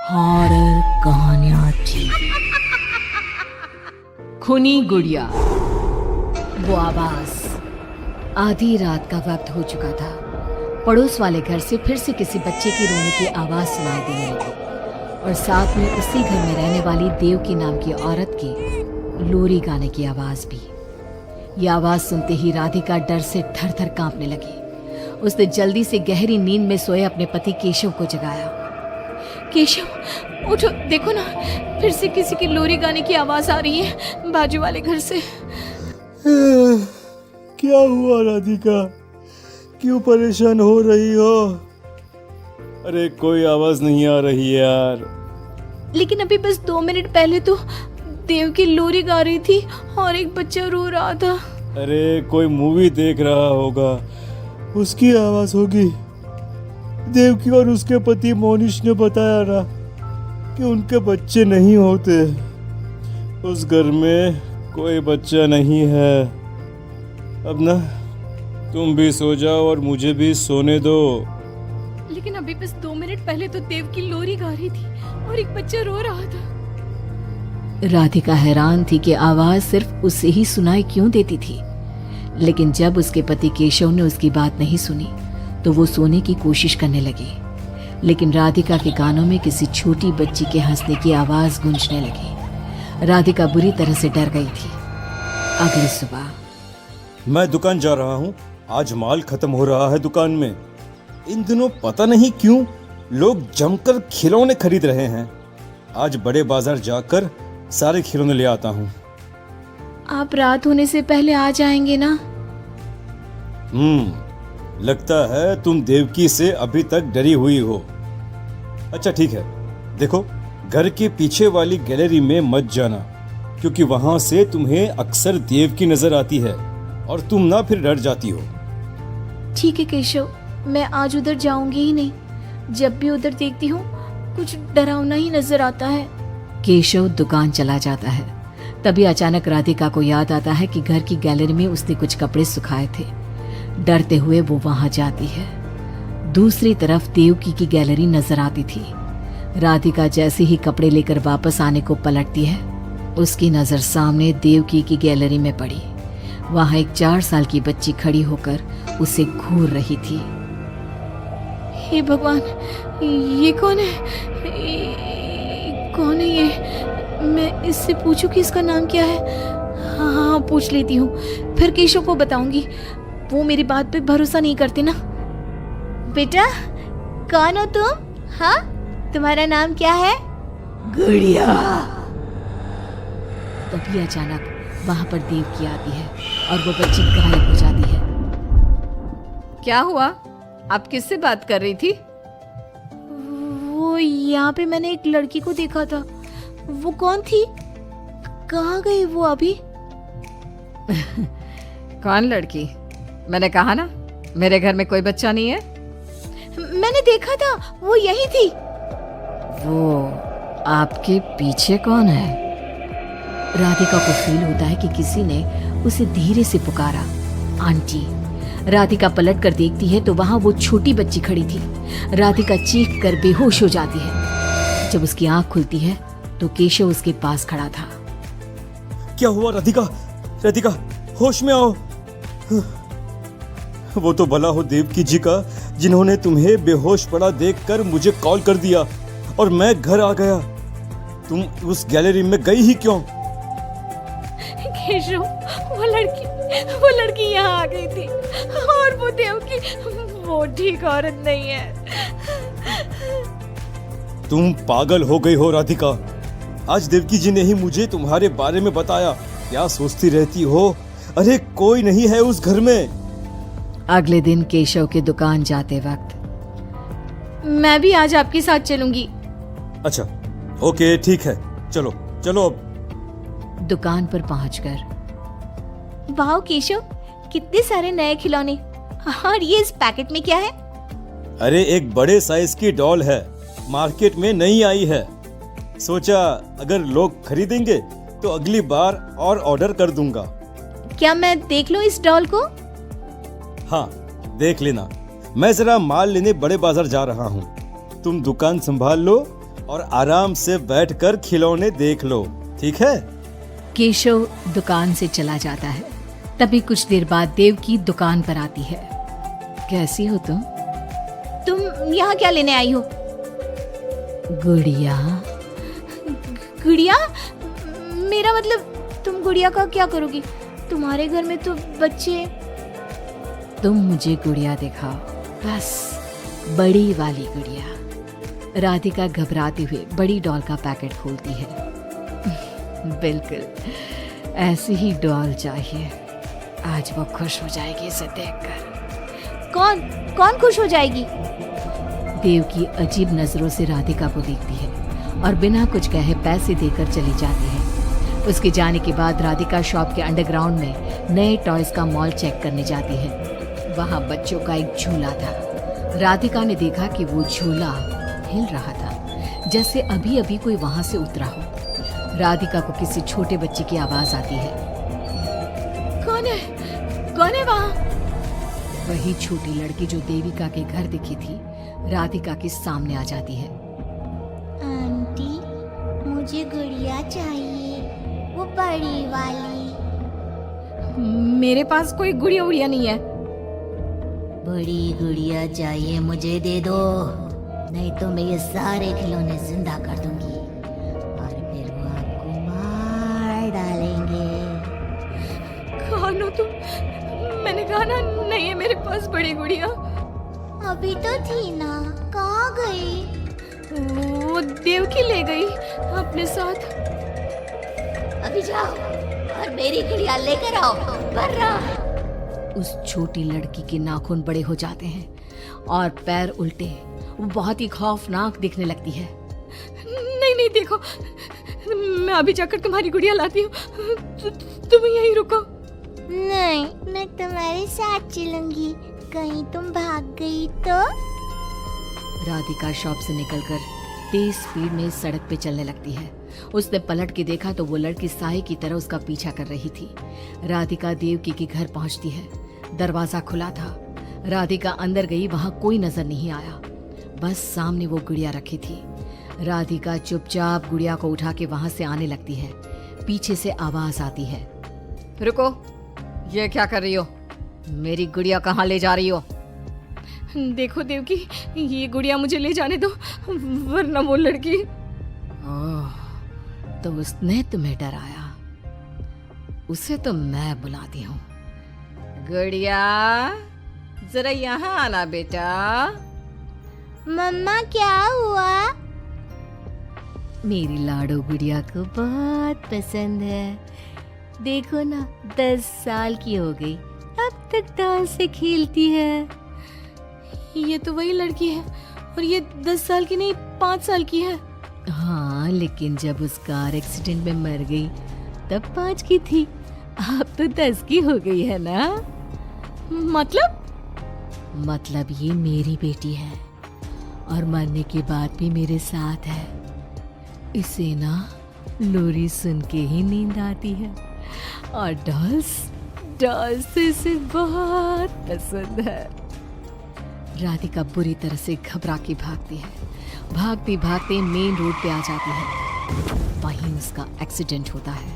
Horror कहानियां थी। खूनी गुड़िया। वो आवाज। आधी रात का वक्त हो चुका था। पड़ोस वाले घर से फिर से किसी बच्चे की रोने की आवाज सुनाई देने लगी और साथ में उसी घर में रहने वाली देवकी नाम की औरत की लोरी गाने की आवाज भी। ये आवाज सुनते ही राधिका डर से थर थर कांपने लगी। उसने जल्दी से गहरी नींद में सोए अपने पति केशव को जगाया। केशव उठो, देखो ना, फिर से किसी की लोरी गाने की आवाज आ रही है बाजू वाले घर से। क्या हुआ राधिका, क्यों परेशान हो रही हो? अरे कोई आवाज नहीं आ रही यार। लेकिन अभी बस 2 मिनट पहले तो देव की लोरी गा रही थी और एक बच्चा रो रहा था। अरे कोई मूवी देख रहा होगा, उसकी आवाज होगी। देवकी और उसके पति मोनिश ने बताया ना कि उनके बच्चे नहीं होते। उस घर में कोई बच्चा नहीं है। अब ना तुम भी सो जाओ और मुझे भी सोने दो। लेकिन अभी बस 2 मिनट पहले तो देव की लोरी गा रही थी और एक बच्चा रो रहा था। राधिका हैरान थी कि आवाज सिर्फ उसे ही सुनाई क्यों देती थी। लेकिन जब उसके पति केशव ने उसकी बात नहीं सुनी तो वो सोने की कोशिश करने लगी। लेकिन राधिका के कानों में किसी छोटी बच्ची के हंसने की आवाज गूंजने लगी। राधिका बुरी तरह से डर गई थी। अगली सुबह मैं दुकान जा रहा हूँ, आज माल खत्म हो रहा है दुकान में। इन दिनों पता नहीं क्यों लोग जमकर खिलौने खरीद रहे हैं। आज बड़े बाजार जाकर सारे खिलौने ले आता हूँ। आप रात होने से पहले आ जाएंगे ना? लगता है तुम देवकी से अभी तक डरी हुई हो। अच्छा ठीक है, देखो घर के पीछे वाली गैलरी में मत जाना, क्योंकि वहां से तुम्हें अक्सर देवकी नजर आती है और तुम ना फिर डर जाती हो। ठीक है केशव, मैं आज उधर जाऊंगी ही नहीं। जब भी उधर देखती हूँ कुछ डरावना ही नजर आता है। केशव दुकान चला जाता है। तभी अचानक राधिका को याद आता है कि घर की गैलरी में उसने कुछ कपड़े सुखाए थे। डरते हुए वो वहां जाती है। दूसरी तरफ देवकी की गैलरी नजर आती थी। राधिका जैसे ही कपड़े लेकर वापस आने को पलटती है, उसकी नजर सामने देवकी की गैलरी में पड़ी। वहां एक 4 साल की बच्ची खड़ी होकर उसे घूर रही थी। हे भगवान, ये कौन है? कौन है ये? मैं इससे पूछूं कि इसका नाम क्या है? हाँ, पूछ लेती हूँ, फिर केशव को बताऊंगी। वो मेरी बात पे भरोसा नहीं करते ना। बेटा, कौन हो तुम? हाँ, तुम्हारा नाम क्या है? गुड़िया। तभी अचानक वहां पर देवकी आती है और वो बच्ची गायब हो जाती है। क्या हुआ? आप किससे बात कर रही थी? वो यहाँ पे मैंने एक लड़की को देखा था। वो कौन थी? कहाँ गई वो अभी? कौन लड़की? मैंने कहा ना, मेरे घर में कोई बच्चा नहीं है। मैंने देखा था, वो यही थी। वो आपके पीछे कौन है? राधिका को फील होता है कि किसी ने उसे धीरे से पुकारा, आंटी। राधिका पलट कर देखती है तो वहां वो छोटी बच्ची खड़ी थी। राधिका चीख कर बेहोश हो जाती है। जब उसकी आंख खुलती है तो केशव उसके पास खड़ा था। क्या हुआ राधिका? राधिका, होश में आओ। वो तो भला हो देवकी जी का, जिन्होंने तुम्हें बेहोश पड़ा देखकर मुझे कॉल कर दिया और मैं घर आ गया। तुम उस गैलरी में गई ही क्यों? केशव, वो लड़की यहाँ आ गई थी और वो देवकी, वो ठीक औरत नहीं है। तुम पागल हो गई हो राधिका। आज देवकी जी ने ही मुझे तुम्हारे बारे में बताया। क्या सोचती रहती हो? अरे कोई नहीं है उस घर में। अगले दिन केशव के दुकान जाते वक्त, मैं भी आज आपके साथ चलूंगी। अच्छा ओके, ठीक है, चलो चलो। अब दुकान पर पहुंचकर, वाह केशव, कितने सारे नए खिलौने। और ये इस पैकेट में क्या है? अरे एक बड़े साइज की डॉल है, मार्केट में नई आई है। सोचा अगर लोग खरीदेंगे तो अगली बार और ऑर्डर कर दूंगा। क्या मैं देख लूं इस डॉल को? हाँ देख लेना। मैं जरा माल लेने बड़े बाजार जा रहा हूँ। तुम दुकान संभाल लो और आराम से बैठकर खिलौने देख लो, ठीक है? केशव दुकान से चला जाता है। तभी कुछ देर बाद देवकी दुकान पर आती है। कैसी हो तुम? तुम यहाँ क्या लेने आई हो? गुड़िया। गुड़िया? मेरा मतलब तुम गुड़िया का क्या करोगी? तुम्हारे घर में तो बच्चे। तुम मुझे गुड़िया दिखाओ, बस बड़ी वाली गुड़िया। राधिका घबराते हुए बड़ी डॉल का पैकेट खोलती है। बिल्कुल ऐसी ही डॉल चाहिए। आज वो खुश हो जाएगी इसे देखकर। कौन कौन खुश हो जाएगी? देवकी अजीब नजरों से राधिका को देखती है और बिना कुछ कहे पैसे देकर चली जाती है। उसके जाने के बाद राधिका शॉप के अंडरग्राउंड में नए टॉयज का मॉल चेक करने जाती है। वहाँ बच्चों का एक झूला था। राधिका ने देखा कि वो झूला हिल रहा था, जैसे अभी अभी कोई वहां से उतरा हो। राधिका को किसी छोटे बच्चे की आवाज आती है। कौन है वहाँ? वही छोटी लड़की जो देविका के घर दिखी थी, राधिका के सामने आ जाती है। आंटी, मुझे गुड़िया चाहिए, वो बड़ी वाली। मेरे पास कोई गुड़िया उड़िया नहीं है। बड़ी गुड़िया चाहिए, मुझे दे दो, नहीं तो मैं ये सारे खिलौने जिंदा कर दूंगी और फिर वो आपको मार डालेंगे। कौन हो तुम? मैंने कहा ना नहीं है मेरे पास बड़ी गुड़िया। अभी तो थी ना, कहाँ गई? वो देवकी ले गई अपने साथ। अभी जाओ और मेरी गुड़िया लेकर आओ, बर्रा। उस छोटी लड़की के नाखून बड़े हो जाते हैं और पैर उल्टे। वो बहुत ही खौफनाक दिखने लगती है। नहीं देखो, मैं अभी जाकर तुम्हारी गुड़िया लाती हूँ। तुम यहीं रुको। नहीं, मैं तुम्हारे साथ चलूंगी, कहीं तुम भाग गई तो। राधिका शॉप से निकलकर तेज स्पीड में सड़क पे चलने लगती है। उसने पलट के देखा तो वो लड़की साए की तरह उसका पीछा कर रही थी। राधिका देवकी के घर पहुंचती है। दरवाजा खुला था। राधिका अंदर गई, वहां कोई नजर नहीं आया, बस सामने वो गुड़िया रखी थी। राधिका चुपचाप गुड़िया को उठा के वहां से आने लगती है। पीछे से आवाज आती है। रुको, ये क्या कर रही हो? मेरी गुड़िया कहाँ ले जा रही हो? देखो देवकी, ये गुड़िया मुझे ले जाने दो, वरना वो लड़की। ओह, तो उसने तुम्हें डराया। उसे तो मैं बुलाती हूँ। गुड़िया, जरा यहाँ आना बेटा। मम्मा क्या हुआ? मेरी लाडो गुड़िया को बहुत पसंद है। देखो ना, 10 साल की हो गई, अब तक डांस से खेलती है। ये तो वही लड़की है, और ये 10 साल की नहीं 5 साल की है। हाँ, लेकिन जब उस कार एक्सीडेंट में मर गई तब 5 की थी, अब तो 10 की हो गई है ना। मतलब ये मेरी बेटी है और मरने के बाद भी मेरे साथ है। इसे ना लोरी सुन के ही नींद आती है और डॉल्स इसे बहुत पसंद है। राधिका बुरी तरह से घबरा के भागती है। भागते भागते मेन रोड पे आ जाती है। वहीं उसका एक्सीडेंट होता है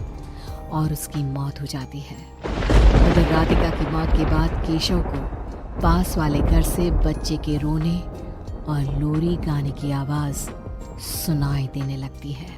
और उसकी मौत हो जाती है। मगर राधिका की मौत के बाद केशव को पास वाले घर से बच्चे के रोने और लोरी गाने की आवाज सुनाई देने लगती है।